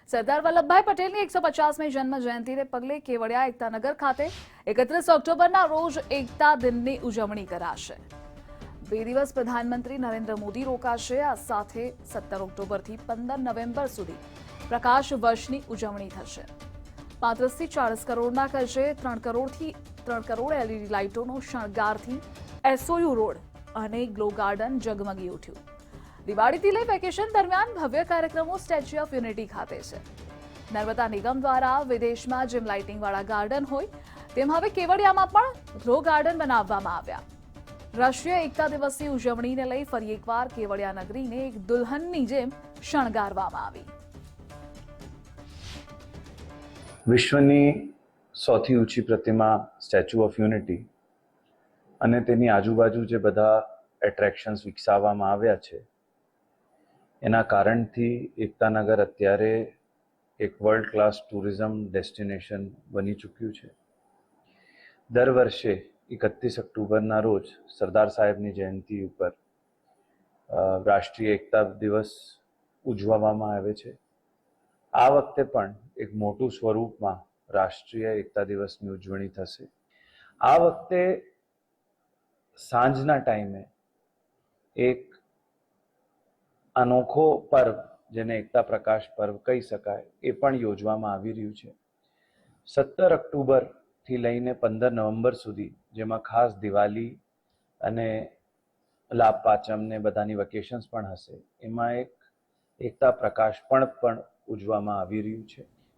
સરદાર વલ્લભભાઈ પટેલની 150મી જન્મ જયંતિને પગલે કેવડિયા એકતાનગર ખાતે 31 ઓક્ટોબરના રોજ એકતા દિનની ઉજવણી કરાશે। 2 દિવસ પ્રધાનમંત્રી નરેન્દ્ર મોદી રોકાશે। આ સાથે 17 ઓક્ટોબરથી 15 નવેમ્બર સુધી પ્રકાશ વર્ષની ઉજવણી થશે। 35થી 40 કરોડના ખર્ચે 3 કરોડ LED લાઇટોનો શણગારથી SOU રોડ અને ગ્લો ગાર્ડન ઝગમગી ઉઠ્યું। દિવાળીથી લઈ વેકેશન દરમિયાન ભવ્ય કાર્યક્રમો સ્ટેચ્યુ ઓફ યુનિટી ખાતે છે। નર્મદા નિગમ દ્વારા વિદેશમાં જેમ લાઇટિંગવાળા ગાર્ડન હોય તેમ હવે કેવડિયામાં પણ ગ્લો ગાર્ડન બનાવવામાં આવ્યા। રાષ્ટ્રીય એકતા દિવસની ઉજવણીને લઈ ફરી એકવાર કેવડિયા નગરીને એક દુલ્હનની જેમ શણગારવામાં આવી। વિશ્વની સૌથી ઊંચી પ્રતિમા સ્ટેચ્યુ ઓફ યુનિટી અને તેની આજુબાજુ જે બધા એટ્રેક્શન્સ વિકસાવવામાં આવ્યા છે એના કારણથી એકતાનગર અત્યારે એક વર્લ્ડ ક્લાસ ટુરિઝમ ડેસ્ટિનેશન બની ચૂક્યું છે। દર વર્ષે 31 ઓક્ટોબરના રોજ સરદાર સાહેબની જયંતિ ઉપર રાષ્ટ્રીય એકતા દિવસ ઉજવવામાં આવે છે। આ વખતે પણ એક મોટું સ્વરૂપમાં રાષ્ટ્રીય એકતા દિવસની ઉજવણી થશે। આ વખતે સાંજના ટાઈમે એક અનોખો પર્વ જેને એકતા પ્રકાશ પર્વ કહી શકાય એ પણ યોજવામાં આવી રહ્યું છે। 17 ઓક્ટોબરથી લઈને 15 નવેમ્બર સુધી, જેમાં ખાસ દિવાળી અને લાભ પાંચમ ને બધાની વેકેશન્સ પણ હશે, એમાં એક એકતા પ્રકાશ પણ ઉજવવામાં આવી રહ્યું છે।